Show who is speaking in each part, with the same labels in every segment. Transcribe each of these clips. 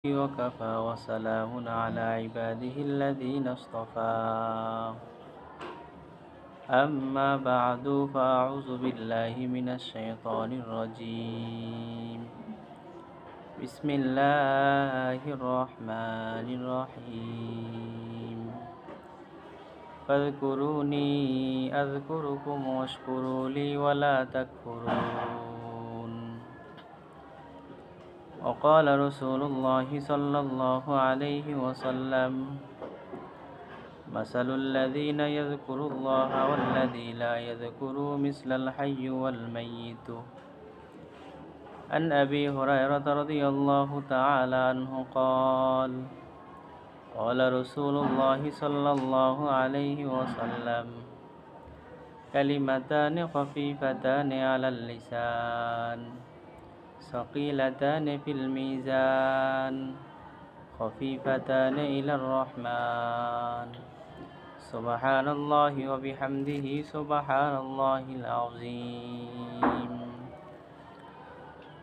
Speaker 1: وكفى وسلام على عباده الذين اصطفى أما بعد فأعوذ بالله من الشيطان الرجيم بسم الله الرحمن الرحيم فاذكروني أذكركم واشكروا لي ولا تكفرون وقال رسول الله صلى الله عليه وسلم مثل الذين يذكرون الله والذي لا يذكر مثل الحي والميت عن أبي هريرة رضي الله تعالى عنه قال قال رسول الله صلى الله عليه وسلم كلمتان خفيفتان على اللسان ثقيلتان في الميزان خفيفتان إلى الرحمن سبحان الله وبحمده سبحان الله العظيم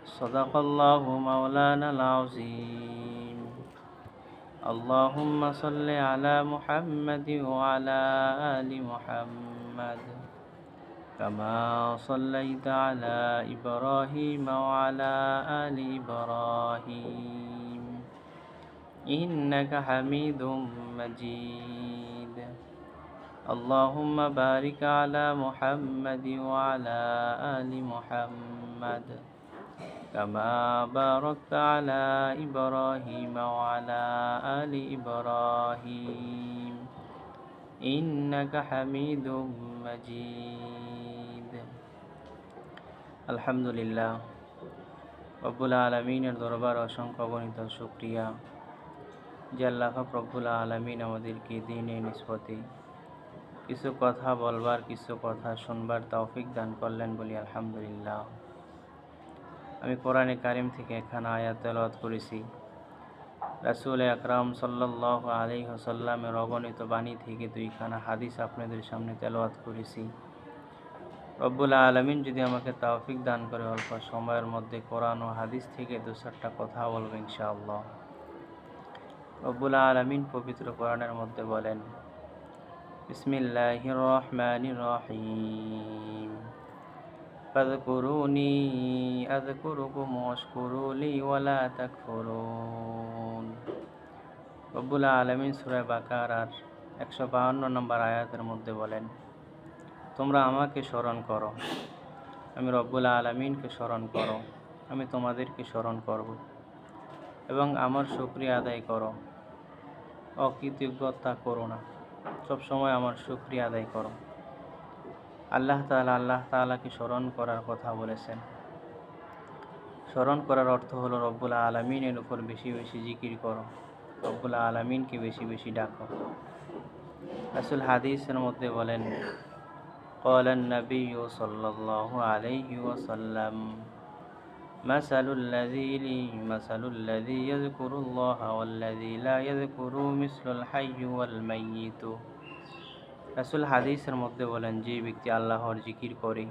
Speaker 1: صدق الله مولانا العظيم اللهم صل على محمد وعلى آل محمد كما صليت على إبراهيم وعلى آل إبراهيم إنك حميد مجيد اللهم بارك على محمد وعلى آل محمد كما باركت على إبراهيم وعلى آل إبراهيم إنك حميد مجيد আলহামদুলিল্লাহ রব্বুল আলামিনের দরবার অসংখ্য গণিত শুকরিয়া যে আল্লাহ রব্বুল আলামিন আমাদেরকে দ্বীনে নিসবতে কিছু কথা বলবার কিছু কথা শুনবার তৌফিক দান করলেন বলি আলহামদুলিল্লাহ। আমি কোরআনে কারিম থেকে এখানে আয়াত তেলাওয়াত করেছি। রাসূল আকরাম সাল্লাল্লাহু আলাইহি ওয়াসাল্লামের অগণিত বাণী থেকে দুইখানা হাদিস আপনাদের সামনে তেলাওয়াত করেছি। রব্বুল আলামিন যদি আমাকে তৌফিক দান করে অল্প সময়ের মধ্যে কোরআন ও হাদিস থেকে দু-চারটা কথা বলবো ইনশাআল্লাহ। রব্বুল আলামিন পবিত্র কোরআনের মধ্যে বলেন বিসমিল্লাহির রহমানির রহিম ফাযকুরুনি আযকুরুকুম ওয়াশকুরু লি ওয়ালা তাকফুরুন। রব্বুল আলামিন সূরা বাকারার 152 নম্বর আয়াতের মধ্যে বলেন তোমরা আমাকে স্মরণ করো, আমি রব্বুল আলামিনকে স্মরণ করো, আমি তোমাদেরকে স্মরণ করব এবং আমার শুকরিয়া আদায় করো, অকৃতজ্ঞতা করো না, সবসময় আমার শুকরিয়া আদায় করো। আল্লাহ তাআলাকে স্মরণ করার কথা বলেছেন। স্মরণ করার অর্থ হলো রব্বুল আলামিনের উপর বেশি বেশি জিকির করো, রব্বুল আলামিনকে বেশি বেশি ডাকো। রাসূল হাদিসের মধ্যে বলেন قال النبي صلى الله عليه وسلم مثل الذي يذكر الله والذي لا يذكر مثل الحي والميت। রাসূল হাদিসের মধ্যে বলেন যে ব্যক্তি আল্লাহর জিকির করে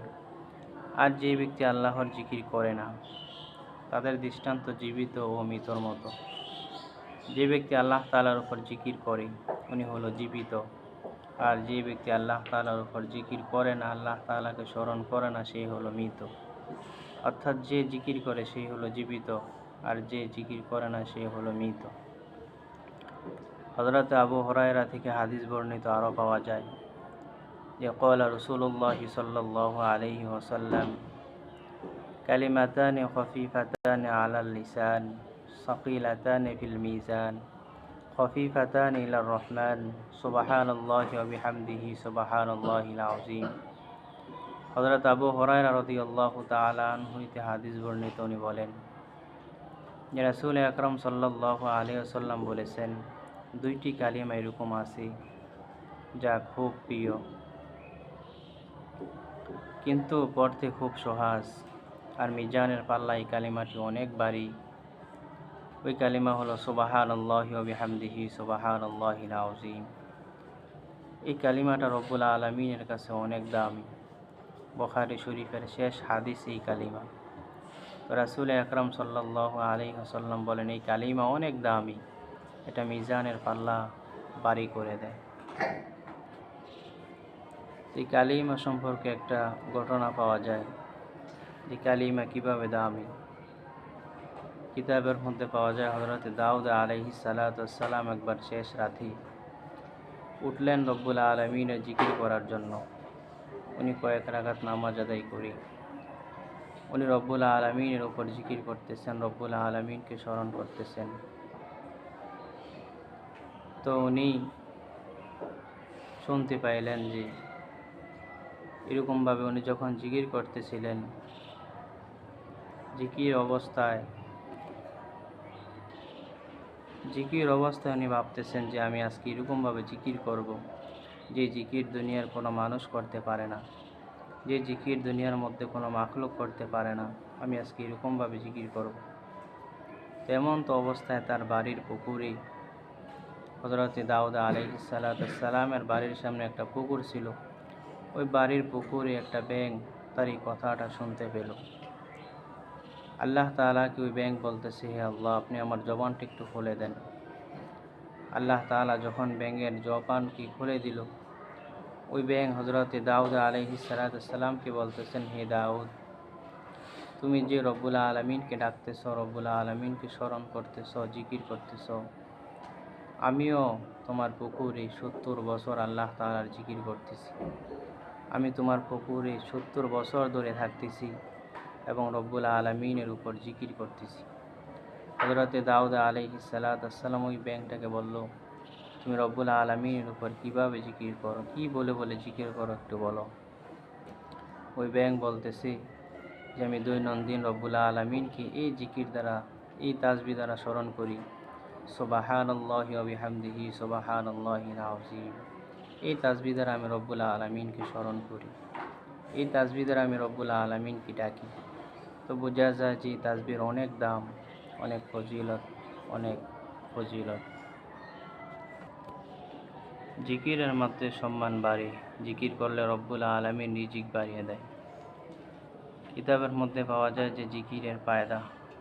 Speaker 1: আর যে ব্যক্তি আল্লাহর জিকির করে না তাদের দৃষ্টান্ত জীবিত ও মৃতর মতো। যে ব্যক্তি আল্লাহ তাআলার উপর জিকির করে উনি হলো জীবিত, আর যে ব্যক্তি আল্লাহ তাআলার উপর জিকির করে না, আল্লাহ তাআলাকে স্মরণ করে না, সে হলো মৃত। অর্থাৎ যে জিকির করে সেই হলো জীবিত আর যে জিকির করে না সে হলো মৃত। হযরত আবু হুরায়রা থেকে হাদিস বর্ণিত আরও পাওয়া যায় যে قال رسول الله صلى الله عليه وسلم كلمتان خفيفتان على اللسان ثقيلتان في الميزان خفيفتان إلى الرحمن سبحان الله وبحمده سبحان الله العظيم। হযরত আবু হুরায়রা রাদিয়াল্লাহু তাআলা আনহু হইতে হাদিস বর্ণিত, উনি বলেন যে রাসূল আকরাম সাল্লাল্লাহু আলাইহি ওয়াসাল্লাম বলেছেন দুইটি কালিমা এরকম আছে যা খুব প্রিয় কিন্তু পড়তে খুব সহজ, আর মিজানের পাল্লায় কালিমাটি অনেক ভারী। ওই কালিমা হলো সুবহানাল্লাহি ওয়া বিহামদিহি সুবহানাল্লাহিল আযীম। এই কালিমাটা রব্বুল আলামিনের কাছে অনেক দামি। বুখারী শরীফের শেষ হাদিস এই কালিমা। তো রাসূল আকরাম সাল্লাল্লাহু আলাইহি ওয়াসাল্লাম বলেন, এই কালিমা অনেক দামি, এটা মিজানের পাল্লা ভারী করে দেয়। এই কালিমা সম্পর্কে একটা ঘটনা পাওয়া যায় যে কালিমা কিভাবে দামি। কিতাবের মধ্যে পাওয়া যায় হযরত দাউদ আলাইহিস সালাতু ওয়াস সালাম একবার শেষ রাতে উঠলেন রব্বুল আলামিনের জিকির করার জন্য। উনি কয়েক রাকাত নামাজ আদায় করে উনি রব্বুল আলামিনের উপর জিকির করতেছেন, রব্বুল আলামিনকে স্মরণ করতেছেন। তো উনি শুনতে পাইলেন যে এরকমভাবে উনি যখন জিকির করতেছিলেন, জিকির অবস্থায় উনি ভাবতেছেন যে আমি আজকে এরকমভাবে জিকির করব, যে জিকির দুনিয়ার কোনো মানুষ করতে পারে না, যে জিকির দুনিয়ার মধ্যে কোনো মাখলুক করতে পারে না, আমি আজকে এরকমভাবে জিকির করব। তেমন তো অবস্থায় তার বাড়ির পুকুরে হযরত দাউদ আলাইহিস সালামের বাড়ির সামনে একটা পুকুর ছিল। ওই বাড়ির পুকুরে একটা ব্যাঙ তার এই কথাটা শুনতে পেল। আল্লাহ তাআলাকে ওই ব্যাঙ বলতেছে, হে আল্লাহ, আপনি আমার জবানটা একটু খুলে দেন। আল্লাহ তাআলা যখন ব্যাঙের জবানকে খুলে দিল, ওই ব্যাঙ হযরত দাউদ আলাইহিস সালামকে বলতেছেন, হে দাউদ, তুমি যে রব্বুল আলামিনকে ডাকতেছ, রব্বুল আলামিনকে স্মরণ করতেছ, জিকির করতেছ, আমিও তোমার পুকুরে 70 বছর আল্লাহ তাআলার জিকির করতেছি। আমি তোমার পুকুরে 70 বছর ধরে থাকতেছি এবং রব্বুল আলামিনের উপর জিকির করতেছি। হযরত দাউদ আলাইহিস সালাম ওই ব্যাঙটাকে বলল, তুমি রব্বুল আলামিনের উপর কিভাবে জিকির করো, কি বলে বলে জিকির করো একটু বলো। ওই ব্যাঙ বলতেছে যে আমি দৈনন্দিন রব্বুল আলামিনকে এই জিকির দ্বারা, এই তাসবিহ দ্বারা স্মরণ করি। সুবহানাল্লাহি ওয়া বিহামদিহি সুবহানাল্লাহিল আযীম। এই তাসবিহ দ্বারা আমি রব্বুল আলামিনকে স্মরণ করি, এই তাসবিহ দ্বারা আমি রব্বুল আলামিনকে ডাকি। তো বোঝা যায় যে তাসবিহর অনেক দাম, অনেক ফজিলত। জিকিরের মধ্যে সম্মান বাড়ে, জিকির করলে রব্বুল আলামিন রিজিক বাড়িয়ে দেয়। কিতাবের মধ্যে পাওয়া যায় যে জিকিরের ফায়দা,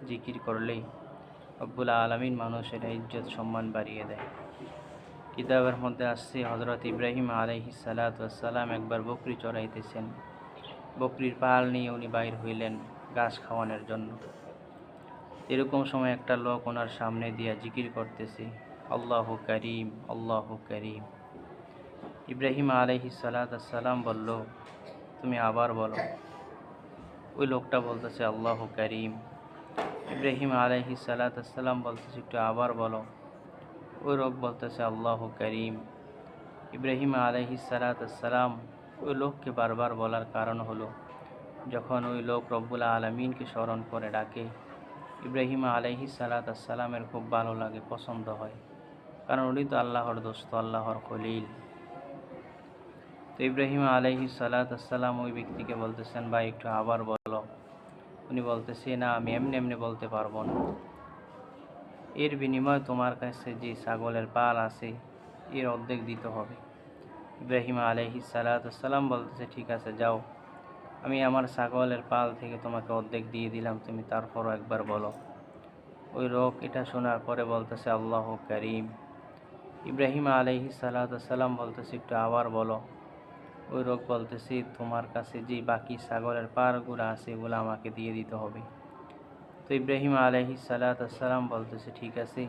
Speaker 1: জিকির করলেই রব্বুল আলামিন মানুষের ইজ্জত সম্মান বাড়িয়ে দেয়। কিতাবের মধ্যে আসছে হযরত ইব্রাহিম আলাইহিস সালাম একবার বকরি চড়াইতেছেন। বকরির পাল নিয়ে উনি বাইর হইলেন ঘাস খাওয়ানোর জন্য। এরকম সময় একটা লোক ওনার সামনে দিয়া জিকির করতেছে, আল্লাহু করিম, আল্লাহু করিম। ইব্রাহিম আলাইহিস সালাম বলল, তুমি আবার বলো। ওই লোকটা বলতেছে আল্লাহু করিম। ইব্রাহিম আলাইহিস সালাম বলতেছে একটু আবার বলো। ওই লোক বলতেছে আল্লাহু করিম। ইব্রাহিম আলাইহিস সালাম ওই লোককে বারবার বলার কারণ হলো, যখন ওই লোক রব্বুল আলামিনকে স্মরণ করে ডাকে, ইব্রাহিম আলাইহিস সালামের খুব ভালো লাগে, পছন্দ হয়, কারণ উনি তো আল্লাহর দোস্ত, আল্লাহর খলিল। তো ইব্রাহিম আলাইহিস সালাম ওই ব্যক্তিকে বলতেছেন, ভাই একটু আবার বলো। উনি বলতেছে, না, আমি এমনি বলতে পারবো না, এর বিনিময়ে তোমার কাছে যে ছাগলের পাল আছে এর অর্ধেক দিতে হবে। ইব্রাহিম আলাইহিস সালাম বলতেছে, ঠিক আছে, যাও, আমি আমার ছাগলের পাল থেকে তোমাকে অর্ধেক দিয়ে দিলাম, তুমি তারপরও একবার বলো। ওই লোক এটা শোনার পরে বলতেছে আল্লাহু করিম। ইব্রাহিম আলাইহিস সালাম বলতেছে, একটু আবার বলো। ওই লোক বলতেছে, তোমার কাছে যে বাকি ছাগলের পালগুলো আছে এগুলো আমাকে দিয়ে দিতে হবে। তো ইব্রাহিম আলাইহিস সালাম বলতেছে, ঠিক আছে,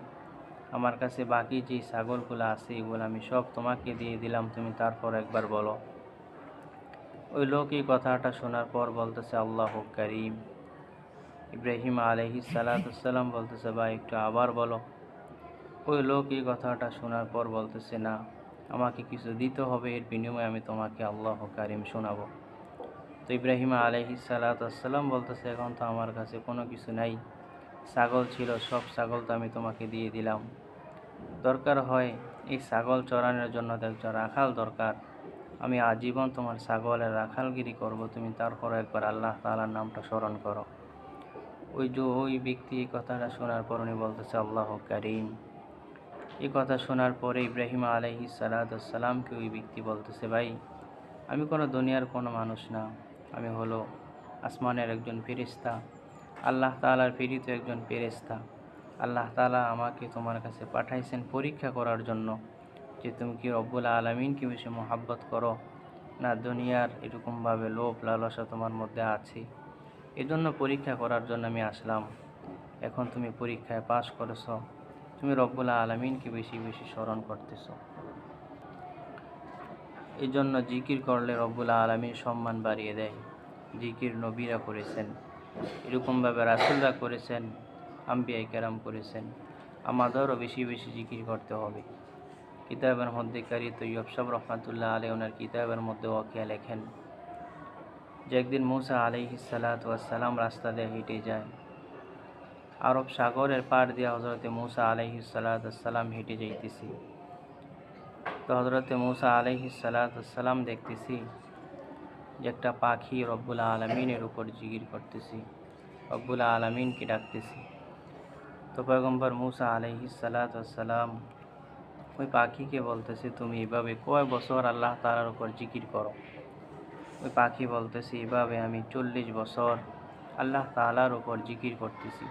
Speaker 1: আমার কাছে বাকি যে ছাগলগুলো আছে এগুলো আমি সব তোমাকে দিয়ে দিলাম, তুমি তারপর একবার বলো। ওই লোক এই কথাটা শোনার পর বলতেছে আল্লাহু করিম। ইব্রাহিম আলাইহিস সালাম বলতেছে, ভাই একটু আবার বলো। ওই লোক এই কথাটা শোনার পর বলতেছে, না, আমাকে কিছু দিতে হবে, এর বিনিময়ে আমি তোমাকে আল্লাহু করিম শোনাবো। তো ইব্রাহিম আলাইহিস সালাম বলতেছে, এখন তো আমার কাছে কোনো কিছু নাই, ছাগল ছিল, সব ছাগল তো আমি তোমাকে দিয়ে দিলাম। দরকার হয় এই ছাগল চড়ানোর জন্য তো একজন রাখাল দরকার, আমি আজীবন তোমার ছাগলের রাখালগিরি করব, তুমি তারপর একবার আল্লাহ তাআলার নামটা স্মরণ করো। ওই ব্যক্তি এই কথাটা শোনার পর উনি বলতেছে আল্লাহু করিম। এই কথা শোনার পরে ইব্রাহিম আলাইহিস সালামকে ওই ব্যক্তি বলতেছে, ভাই, আমি কোনো দুনিয়ার কোনো মানুষ না, আমি হলো আসমানের একজন ফেরেশতা, আল্লাহ তাআলার প্রেরিত একজন ফেরেশতা। আল্লাহ তাআলা আমাকে তোমার কাছে পাঠাইছেন পরীক্ষা করার জন্য যে তুমি কি রব্বুল আলামিনকে বেশি মহাব্বত করো, না দুনিয়ার এরকমভাবে লোভ লালসা তোমার মধ্যে আছে। এজন্য পরীক্ষা করার জন্য আমি আসলাম। এখন তুমি পরীক্ষায় পাশ করেছো, তুমি রব্বুল আলামিনকে বেশি বেশি স্মরণ করতেছো। এই জন্য জিকির করলে রব্বুল আলামিন সম্মান বাড়িয়ে দেয়। জিকির নবীরা করেছেন, এরকমভাবে রাসূলরা করেছেন, আম্বিয়ায়ে কেরাম করেছেন। আমাদেরও বেশি বেশি জিকির করতে হবে। কিতাবের মধ্যে কারি তৈয়ব সাহেব রহমাতুল্লাহ আলাইহি ওনার কিতাবের মধ্যে ওয়াকিয়া লেখেন যে একদিন মুসা আলাইহিস সালাতু ওয়াস সালাম রাস্তা দিয়ে হেঁটে যায়। আরব সাগরের পাড় দিয়ে হযরতে মুসা আলাইহিস সালাতু ওয়াস সালাম হেঁটে যাইতেছি। তো হযরতে মুসা আলাইহিস সালাতু ওয়াস সালাম দেখতেছি যে একটা পাখি রব্বুল আলামিনের উপর জিকির করতেছি, রব্বুল আলামিনকে ডাকতেছি। তো পয়গম্বর মুসা আলাইহিস সালাতু ওয়াস সালাম ওই পাখিকে বলতেছে, তুমি এভাবে কয় বছর আল্লাহ তাআলার উপর জিকির করো? ওই পাখি বলতেছে, এভাবে আমি 40 বছর আল্লাহ তাআলার উপর জিকির করতেছি।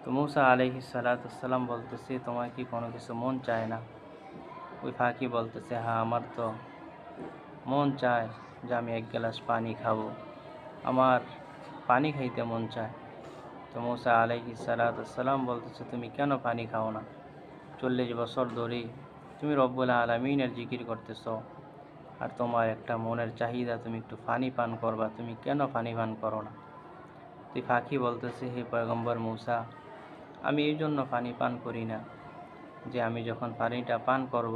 Speaker 1: তো মুসা আলাইহিস সালাতু ওয়াস সালাম বলতেছে, তোমার কি কোনো কিছু মন চায় না? ওই পাখি বলতেছে, হ্যাঁ আমার তো মন চায় যে আমি এক গ্লাস পানি খাবো, আমার পানি খাইতে মন চায়। তো মুসা আলাইহিস সালাতু ওয়াস সালাম বলতেছে, তুমি কেন পানি খাও না? 40 বছর ধরে তুমি রব্বুল আলামিনের জিকির করতেছ, আর তোমার একটা মনের চাহিদা তুমি একটু পানি পান করবা, তুমি কেন পানি পান করো না? তুই পাখি বলতেছে, হে পয়গম্বর মুসা, আমি এই জন্য পানি পান করি না যে আমি যখন পানিটা পান করব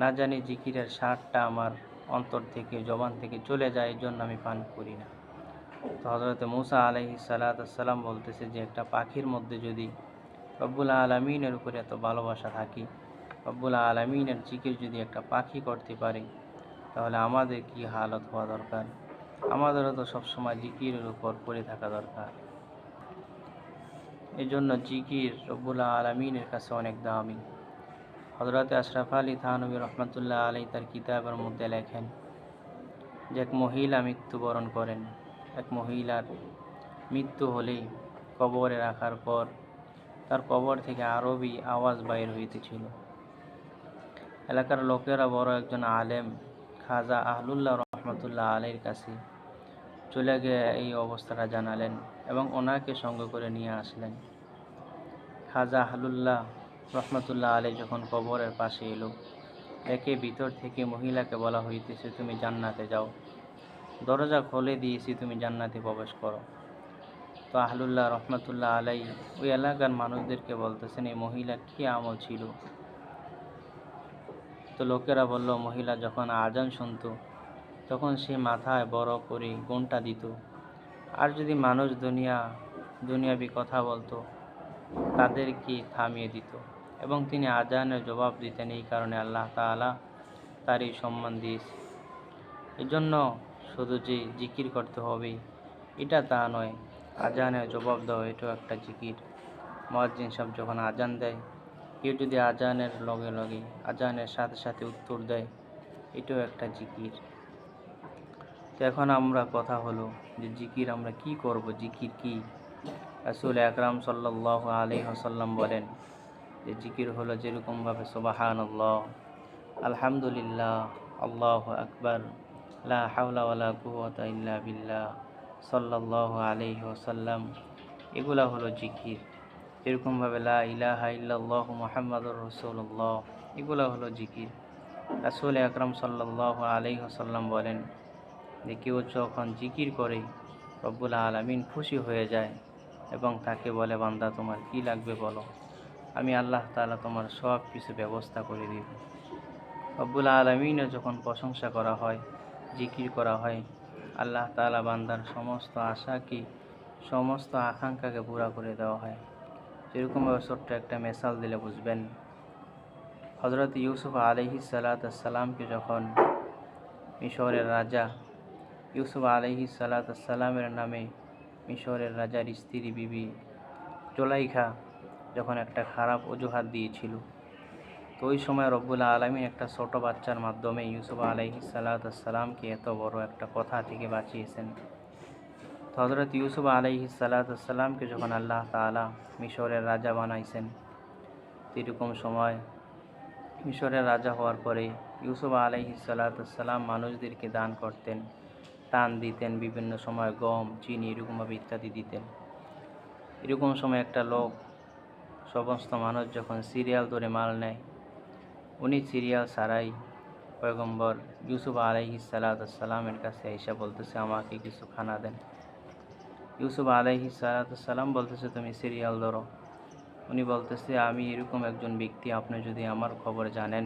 Speaker 1: না জানি জিকিরের স্বাদটা আমার অন্তর থেকে জবান থেকে চলে যায়, এই জন্য আমি পান করি না। তো হযরত মুসা আলাইহিস সালাতু ওয়াস সালাম বলতেছে যে একটা পাখির মধ্যে যদি রব্বুল আলামিনের উপরে এত ভালোবাসা থাকে, রব্বুল আলামিনের জিকির যদি একটা পাখি করতে পারে, তাহলে আমাদের কি হালত হওয়া দরকার? আমাদেরও তো সবসময় জিকিরের উপর পড়ে থাকা দরকার। এই জন্য জিকির রব্বুল আলামিনের কাছে অনেক দামি। হযরতে আশরাফ আলী থানভী রহমাতুল্লাহ আলাইহি তার কিতাবের মধ্যে লেখেন যে এক মহিলা মৃত্যুবরণ করেন। এক মহিলার মৃত্যু হলেই কবরে রাখার পর তার কবর থেকে আরবি আওয়াজ বাইর হইতেছিল। এলাকার লোকেরা বড় একজন আলেম খাজা আহলুল্লাহ রহমাতুল্লাহ আলাইহির কাছে চলে গিয়ে এই অবস্থাটা জানালেন এবং ওনাকে সঙ্গে করে নিয়ে আসলেন। খাজা আহলুল্লাহ রহমাতুল্লাহ আলাইহি যখন কবরের পাশে এলো, দেখে ভিতর থেকে মহিলাকে বলা হইতেছে, তুমি জান্নাতে যাও, দরজা খুলে দিয়েছি, তুমি জান্নাতে প্রবেশ করো। তো আহলুল্লাহ রহমাতুল্লাহ আলাইহি ওই এলাকার মানুষদেরকে বলতেছেন, এই মহিলার কী আমল ছিল? তো লোকেরা বলল, মহিলা যখন আজান শুনতো তখন সে মাথায় বড় করে ঘোমটা দিত, আর যদি মানুষ দুনিয়াবি কথা বলতো তাদেরকে থামিয়ে দিত, এবং তিনি আজানের জবাব দিতেন। এই কারণে আল্লাহ তাআলা তার এই সম্মান দিয়েছে। এজন্য শুধু যে জিকির করতে হবে এটা তা নয়, আজানের জবাব দেওয়া এটাও একটা জিকির। মুয়াজ্জিন সাহেব যখন আজান দেয়, কেউ যদি আজানের লগে লগে আজানের সাথে সাথে উত্তর দেয়, এটাও একটা জিকির। তো এখন আমরা কথা হলো যে জিকির আমরা কি করব, জিকির কি? রাসূল আকরাম সাল্লাল্লাহু আলাইহি ওয়াসাল্লাম বলেন যে জিকির হলো যেরকমভাবে সুবহানাল্লাহ, আলহামদুলিল্লাহ, আল্লাহু আকবার, লা হাওলা ওয়ালা কুওয়াতা ইল্লা বিল্লাহ, সাল্লাল্লাহু আলাইহি ওয়াসাল্লাম, এগুলা হলো জিকির। যেরকমভাবে লা ইলাহা ইল্লাল্লাহু মুহাম্মাদুর রাসূলুল্লাহ, এগুলা হলো জিকির। রাসূল আকরাম সাল্লাল্লাহু আলাইহি ওয়াসাল্লাম বলেন যে কেউ যখন জিকির করে রব্বুল আলামিন খুশি হয়ে যায় এবং তাকে বলে, বান্দা তোমার কি লাগবে বলো, আমি আল্লাহ তাআলা তোমার সব কিছু ব্যবস্থা করে দিব। রব্বুল আলামিনের যখন প্রশংসা করা হয়, জিকির করা হয়, আল্লাহ তাআলা বান্দার সমস্ত আশাকে, সমস্ত আকাঙ্ক্ষাকে পুরা করে দেওয়া হয়। যেরকমভাবে ছোট্ট একটা মেসাল দিলে বুঝবেন। হযরত ইউসুফ আলাইহিস সালামকে যখন মিশরের রাজা ইউসুফ আলাইহিস সালামের নামে মিশরের রাজার স্ত্রী বিবি জুলাইখা যখন একটা খারাপ অজুহাত দিয়েছিল, তো ওই সময় রব্বুল আলামিন একটা ছোট বাচ্চার মাধ্যমে ইউসুফ আলাইহিস সালামকে এত বড় একটা কথা থেকে বাঁচিয়েছেন। তো হজরত ইউসুফ আলাইহিস সালামকে যখন আল্লাহ তাআলা মিশরের রাজা বানাইছেন, এরকম সময় মিশরের রাজা হওয়ার পরে ইউসুফ আলাইহিস সালাম মানুষদেরকে দান করতেন, দান দিতেন, বিভিন্ন সময় গম, চিনি এরকমভাবে ইত্যাদি দিতেন। এরকম সময় একটা লোক, সমস্ত মানুষ যখন সিরিয়াল ধরে মাল নেয়, উনি সিরিয়াল ছাড়াই পয়গম্বর ইউসুফ আলাইহিস সালামের কাছে এসে বলতেছে, আমাকে কিছু খানা দেন। ইউসুফ আলাইহিস সালাম বলতেছে, তুমি সিরিয়াল ধরো। উনি বলতেছে, আমি এরকম একজন ব্যক্তি, আপনি যদি আমার খবর জানেন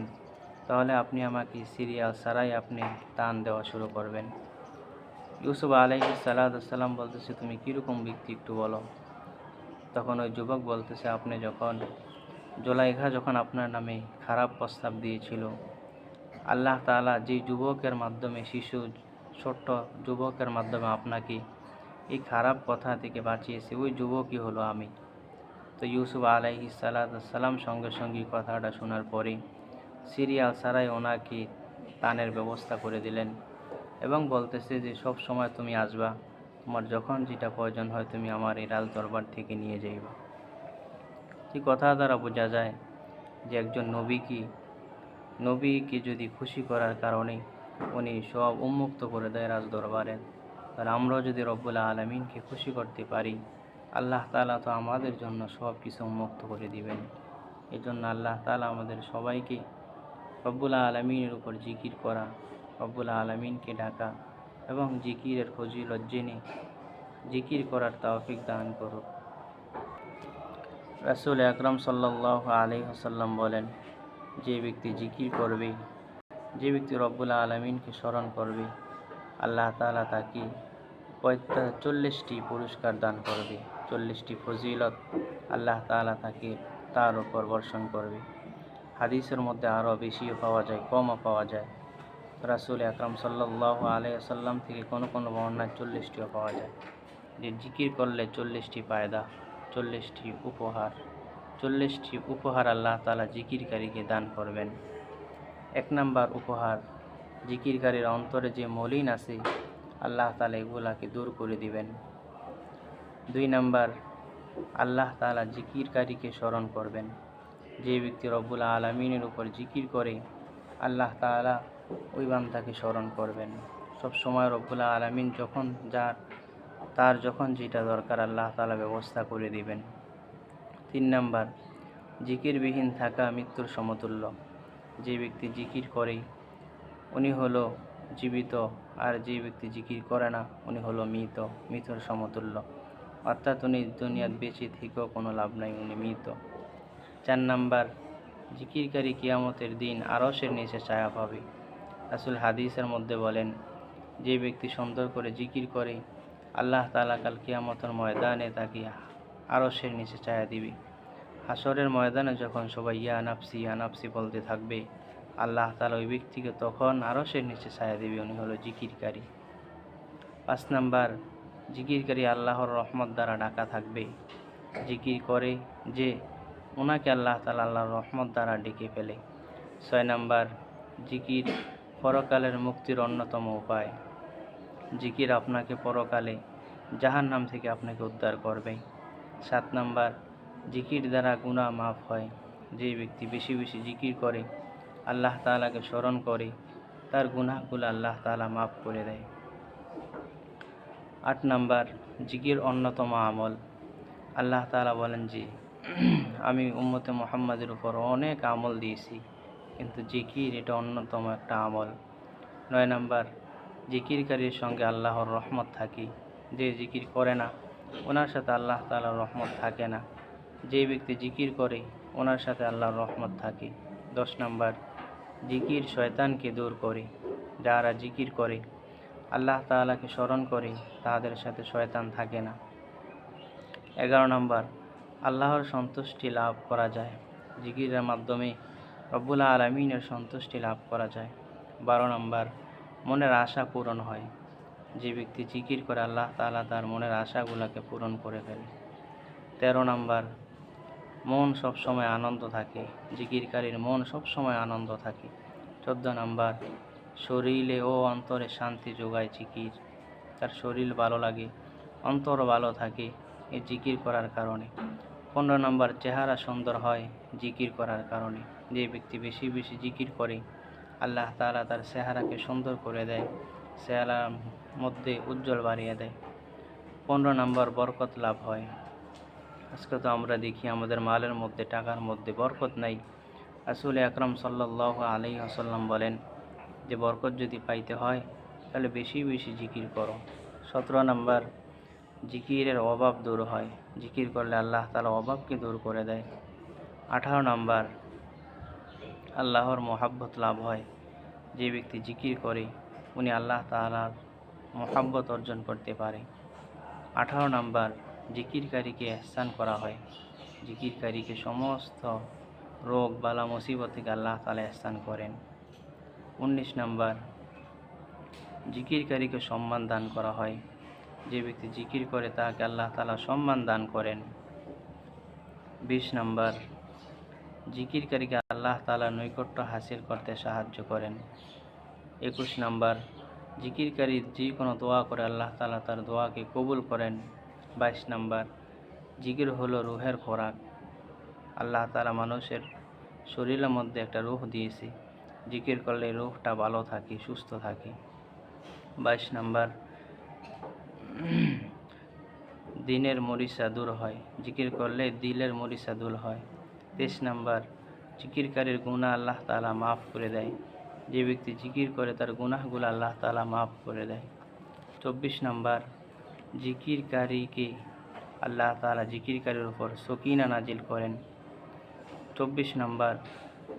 Speaker 1: তাহলে আপনি আমাকে সিরিয়াল ছাড়াই আপনি দান দেওয়া শুরু করবেন। ইউসুফ আলাইহিস সালাম বলতেছে, তুমি কীরকম ব্যক্তি একটু বলো। তখন ওই যুবক বলতেছে, আপনি জুলাইখা যখন আপনার নামে খারাপ প্রস্তাব দিয়েছিল, আল্লাহ তাআলা যে যুবকের মাধ্যমে, ছোট্ট যুবকের মাধ্যমে আপনাকে এই খারাপ কথা থেকে বাঁচিয়েছে, ওই যুবকই হলো আমি। তো ইউসুফ আলাইহিস সালাম সঙ্গে সঙ্গে কথাটা শোনার পরে সিরিয়াল ছাড়াই ওনাকে দানের ব্যবস্থা করে দিলেন এবং বলতেছে যে সব সময় তুমি আসবা, তোমার যখন যেটা প্রয়োজন হয় তুমি আমার এই রাজ দরবার থেকে নিয়ে যাইবা। এই কথা দ্বারা বোঝা যায় যে একজন নবীকে যদি খুশি করার কারণে উনি সব উন্মুক্ত করে দেয় রাজ দরবারে, আর আমরাও যদি রব্বুল আলামিনকে খুশি করতে পারি, আল্লাহ তাআলা তো আমাদের জন্য সব কিছু উন্মুক্ত করে দিবেন। এই জন্য আল্লাহ তাআলা আমাদের সবাইকে রব্বুল আলামিনের উপর জিকির করা, রব্বুল আলামিনকে ডাকা এবং জিকিরের ফজিলত জেনে জিকির করার তৌফিক দান করুক। রাসূল আকরাম সাল্লাল্লাহু আলাইহি ওয়াসাল্লাম বলেন, যে ব্যক্তি জিকির করবে, যে ব্যক্তি রব্বুল আলামিনকে স্মরণ করবে, আল্লাহ তাআলা তাকে 40টি পুরস্কার দান করবে, 40টি ফজিলত আল্লাহ তাআলা তাকে তার উপর বর্ষণ করবে। হাদিসের মধ্যে আরও বেশিও পাওয়া যায়, কমও পাওয়া যায়। রাসূল আকরাম সাল্লাল্লাহু আলাইহি ওয়াসাল্লাম থেকে কোনো কোনো বর্ণনায় 40টিও পাওয়া যায়, যে জিকির করলে 40টি ফায়দা, 40টি উপহার আল্লাহ তাআলা জিকিরকারীকে দান করবেন। 1 নাম্বার উপহার, জিকিরকারীর অন্তরে যে মলিন আছে আল্লাহ তাআলা এগুলাকে দূর করে দিবেন। 2 নাম্বার, আল্লাহ তাআলা জিকিরকারীকে স্মরণ করবেন। যে ব্যক্তি রব্বুল আলামিনের উপর জিকির করে, আল্লাহ তাআলা ওই বান্দাকে স্মরণ করবেন। সব সময় রব্বুল আলামিন তার যখন যেটা দরকার আল্লাহ তাআলা ব্যবস্থা করে দিবেন। 3 নাম্বার, জিকিরবিহীন থাকা মৃত্যুর সমতুল্য। যে ব্যক্তি জিকির করে উনি হলো জীবিত, আর যে ব্যক্তি জিকির করে না উনি হলো মৃতর সমতুল্য। অর্থাৎ উনি দুনিয়াত বেঁচে থেকেও কোনো লাভ নাই, উনি মৃত। 4 নাম্বার, জিকিরকারী কিয়ামতের দিন আরশের নিচে ছায়া পাবে। রাসূল হাদিসের মধ্যে বলেন, যে ব্যক্তি সুন্দর করে জিকির করে, আল্লাহ তাআলা কাল কিয়ামতের ময়দানে তাকে আরশের নিচে ছায়া দিবে। হাসরের ময়দানে যখন সবাই ইয়া নাফসি বলতে থাকবে, আল্লাহ তাআলা ওই ব্যক্তিকে তখন আরশের নিচে ছায়া দিবে, উনি হলো জিকিরকারী। 5 নাম্বার, জিকিরকারী আল্লাহর রহমত দ্বারা ঢাকা থাকবে। জিকির করে যে ওনাকে আল্লাহ তাআলা আল্লাহর রহমত দ্বারা ডেকে ফেলে। 6 নাম্বার, জিকির পরকালের মুক্তির অন্যতম উপায়। জিকির আপনাকে পরকালে জাহান্নাম থেকে আপনাকে উদ্ধার করবে। 7 নাম্বার, জিকির দ্বারা গুনাহ মাফ হয়। যে ব্যক্তি বেশি বেশি জিকির করে, আল্লাহ তাআলাকে স্মরণ করে, তার গুনাহগুলো আল্লাহ তাআলা মাফ করে দেয়। 8 নাম্বার, জিকির অন্যতম আমল। আল্লাহ তাআলা বলেন যে আমি উম্মতে মুহাম্মাদের উপর অনেক আমল দিয়েছি, কিন্তু জিকির এটা অন্যতম একটা আমল। 9 নাম্বার, জিকিরকারীর সঙ্গে আল্লাহর রহমত থাকে। যে জিকির করে না ওনার সাথে আল্লাহ তাআলার রহমত থাকে না। যে ব্যক্তি জিকির করে ওনার সাথে আল্লাহর রহমত থাকে। 10 নাম্বার, জিকির শয়তানকে দূর করে। যারা জিকির করে, আল্লাহ তাআলাকে স্মরণ করে, তাদের সাথে শয়তান থাকে না। 11 নাম্বার, আল্লাহর সন্তুষ্টি লাভ করা যায়। জিকিরের মাধ্যমে রব্বুল আলামিনের সন্তুষ্টি লাভ করা যায়। 12 নাম্বার, মনের আশা পূরণ হয়। যে ব্যক্তি জিকির করে, আল্লাহ তাআলা তার মনের আশাগুলোকে পূরণ করে ফেলে। 13 নাম্বার, মন সবসময় আনন্দ থাকে। জিকিরকারীর মন সবসময় আনন্দ থাকে। 14 নাম্বার, শরীরে ও অন্তরে শান্তি যোগায় জিকির। তার শরীর ভালো লাগে, অন্তর ভালো থাকে এই জিকির করার কারণে। 15 নম্বর, চেহারা সুন্দর হয় জিকির করার কারণে। যে ব্যক্তি বেশি বেশি জিকির করে আল্লাহ তাআলা তার চেহারাকে সুন্দর করে দেয়, চেহারার মধ্যে উজ্জ্বল বাড়িয়ে দেয়। 15 নম্বর, বরকত লাভ হয়। আজকে তো আমরা দেখি আমাদের মালের মধ্যে, টাকার মধ্যে বরকত নাই। রাসূল আকরাম সাল্লাল্লাহু আলাইহি ওয়াসাল্লাম বলেন যে বরকত যদি পাইতে হয় তাহলে বেশি বেশি জিকির করো। 17 নম্বর, জিকিরের অভাব দূর হয়। জিকির করলে আল্লাহ তাআলা অভাবকে দূর করে দেয়। 18 নম্বর, আল্লাহর মহাব্বত লাভ হয়। যে ব্যক্তি জিকির করে উনি আল্লাহ তাআলার মহাব্বত অর্জন করতে পারে। 18 নম্বর, জিকিরকারীকে ইহসান করা হয়। জিকিরকারীকে সমস্ত রোগ বালা মুসিবত থেকে আল্লাহ তাআলা ইহসান করেন। 19 নম্বর, জিকিরকারীকে সম্মান দান করা হয়। যে ব্যক্তি জিকির করে তাকে আল্লাহ তাআলা সম্মান দান করেন। 20 নম্বর, জিকিরকারীকে আল্লাহ তাআলার নৈকট্য হাসিল করতে সাহায্য করেন। 21 নম্বর, জিকিরকারী যে কোনো দোয়া করে আল্লাহ তাআলা তার দোয়াকে কবুল করেন। 22 নম্বর, জিকির হলো রুহের খোরাক। আল্লাহ তাআলা মানুষের শরীরের মধ্যে একটা রূহ দিয়েছে, জিকির করলে রূহটা ভালো থাকে, সুস্থ থাকে। 22 নম্বর, দিনের মরিচা দূর হয়। জিকির করলে দিলের মরিচা দূর হয়। 23 নম্বর, জিকিরকারীর গুনাহ আল্লাহ তাআলা মাফ করে দেয়। যে ব্যক্তি জিকির করে তার গুনাহগুলো আল্লাহ তাআলা মাফ করে দেয়। 24 নম্বর, জিকিরকারীকে আল্লাহ তাআলা জিকিরকারীর উপর সকিনা নাজিল করেন। 24 নম্বর,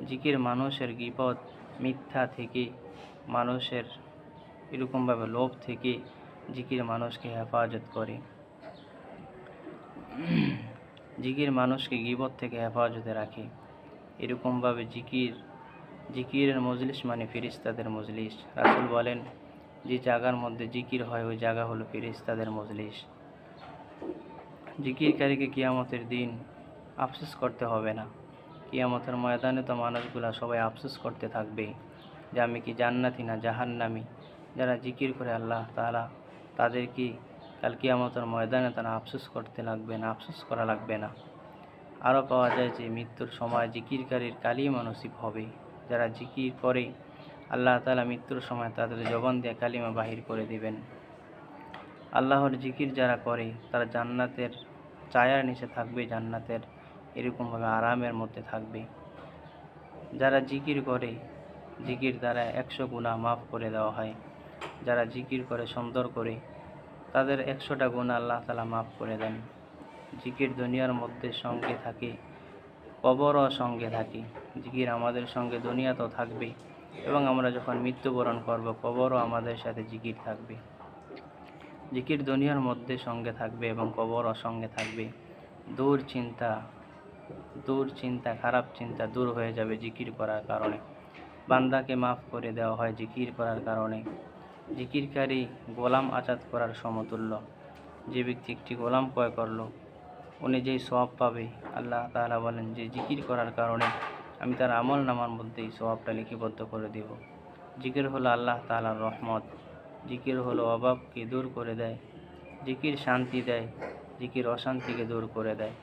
Speaker 1: জিকির মানুষের গীবত, মিথ্যা থেকে, মানুষের এরকমভাবে লোভ থেকে জিকির মানুষকে হেফাজত করে। জিকির মানুষকে গীবত থেকে হেফাজতে রাখে। এরকমভাবে জিকিরের মজলিস মানে ফেরেশতাদের মজলিস। রাসূল বলেন যে জায়গার মধ্যে জিকির হয় ওই জায়গা হলো ফেরেশতাদের মজলিস। জিকিরকারীকে কিয়ামতের দিন আফসোস করতে হবে না। কিয়ামতের ময়দানে তো মানুষগুলা সবাই আফসোস করতে থাকবে যে আমি কি জান্নাতি না জাহান্নামী। যারা জিকির করে আল্লাহ তাআলা তাদেরকে কাল কিয়ামতের ময়দানে তারা আফসোস করতে লাগবে না, আফসোস করা লাগবে না। আরও পাওয়া যায় যে মৃত্যুর সময় জিকিরকারীর কালিমা নসিব হবে। যারা জিকির করে আল্লাহ তাআলা মৃত্যুর সময় তাদের জবান দিয়ে কালিমা বাহির করে দিবেন। আল্লাহর জিকির যারা করে তারা জান্নাতের ছায়ার নিচে থাকবে, জান্নাতের এরকমভাবে আরামের মধ্যে থাকবে। যারা জিকির করে জিকির দ্বারা 100 গুনাহ মাফ করে দেওয়া হয়। যারা জিকির করে সুন্দর করে তাদের 100টা গুনাহ আল্লাহ তাআলা মাফ করে দেন। জিকির দুনিয়ার মধ্যে সঙ্গে থাকে, কবরও সঙ্গে থাকে। জিকির আমাদের সঙ্গে দুনিয়াতেও থাকবে এবং আমরা যখন মৃত্যুবরণ করব কবরও আমাদের সাথে জিকির থাকবে। জিকির দুনিয়ার মধ্যে সঙ্গে থাকবে এবং কবরও সঙ্গে থাকবে। দুশ্চিন্তা, খারাপ চিন্তা দূর হয়ে যাবে জিকির করার কারণে। বান্দাকে মাফ করে দেওয়া হয় জিকির করার কারণে। জিকিরকারী গোলাম আজাদ করার সমতুল্য। যে ব্যক্তি একটি গোলাম ক্রয় করলো উনি যেই সওয়াব পাবে, আল্লাহ তাআলা বলেন যে জিকির করার কারণে আমি তার আমল নামার মধ্যে এই সওয়াবটা লিপিবদ্ধ করে দেব। জিকির হলো আল্লাহ তাআলার রহমত। জিকির হলো অভাবকে দূর করে দেয়। জিকির শান্তি দেয়, জিকির অশান্তিকে দূর করে দেয়।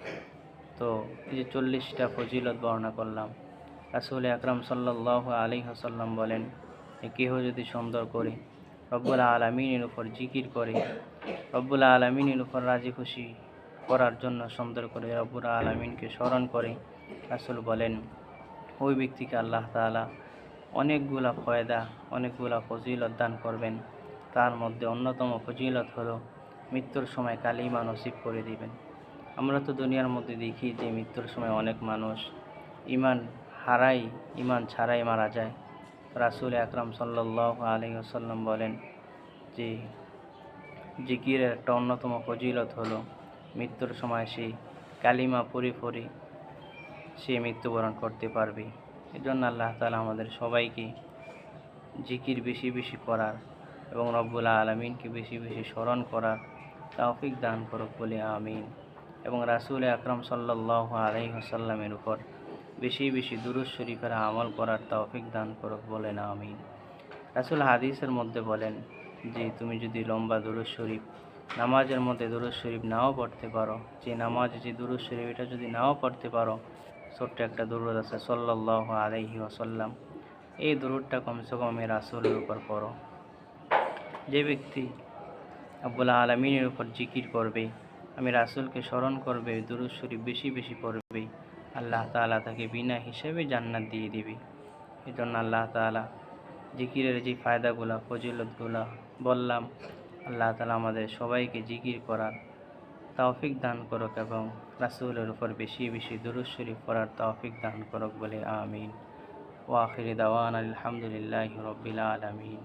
Speaker 1: তো এই যে 40টা ফজিলত বর্ণনা করলাম। রাসূল আকরাম সাল্লাল্লাহু আলাইহি ওয়াসাল্লাম বলেন যে কেহ যদি সুন্দর করে রব্বুল আলামিনের উপর জিকির করে, রব্বুল আলামিনের উপর রাজি খুশি করার জন্য সুন্দর করে রব্বুল আলামিনকে স্মরণ করে, রাসূল বলেন ওই ব্যক্তিকে আল্লাহ তাআলা অনেকগুলা ফয়দা, অনেকগুলা ফজিলত দান করবেন। তার মধ্যে অন্যতম ফজিলত হলো মৃত্যুর সময় কালিমা নসিব করে দিবেন। আমরা তো দুনিয়ার মধ্যে দেখি যে মৃত্যুর সময় অনেক মানুষ ঈমান ছাড়াই মারা যায়। রাসূল আকরাম সাল্লাল্লাহু আলাইহি ওয়াসাল্লাম বলেন যে জিকিরের একটা অন্যতম ফজিলত হলো মৃত্যুর সময় সে কালিমা পড়ে সে মৃত্যুবরণ করতে পারবে। এজন্য আল্লাহ তাআলা আমাদের সবাইকে জিকির বেশি বেশি করার এবং রব্বুল আলামিনকে বেশি বেশি স্মরণ করার তৌফিক দান করুক বলে আমিন। এবং রাসূল আকরাম সাল্লাল্লাহু আলাইহি ওয়াসাল্লামের উপর বেশি বেশি দুরূদ শরীফের আমল করার তৌফিক দান করুক বলেন আমিন। রাসূল হাদিসের মধ্যে বলেন যে তুমি যদি লম্বা দুরূদ শরীফ নামাজের মধ্যে দুরূদ শরীফ নাও পড়তে পারো, যে নামাজে যে দুরূদ শরীফ এটা যদি নাও পড়তে পারো, ছোট্ট একটা দুরূদ আছে সাল্লাল্লাহু আলাইহি ওয়াসাল্লাম, এই দুরূদটা কমসে কম আমি রাসূলের উপর পড়ো। যে ব্যক্তি রব্বুল আলামিনের উপর জিকির করবে, আমি রাসূলকে স্মরণ করবে, দুরূদ শরীফ বেশি বেশি পড়বে, আল্লাহ তাআলা তাকে বিনা হিসেবে জান্নাত দিয়ে দিবে। এই জন্য আল্লাহ তাআলা জিকিরের যে ফায়দাগুলা ফজিলতগুলা বললাম, আল্লাহ তাআলা আমাদের সবাইকে জিকির করার তৌফিক দান করুক এবং রাসূলের উপর বেশি বেশি দুরূদ শরীফ পড়ার তৌফিক দান করুক বলে আমিন। ওয়া আখিরি দাওয়ানা আলহামদুলিল্লাহি রাব্বিল আলামিন।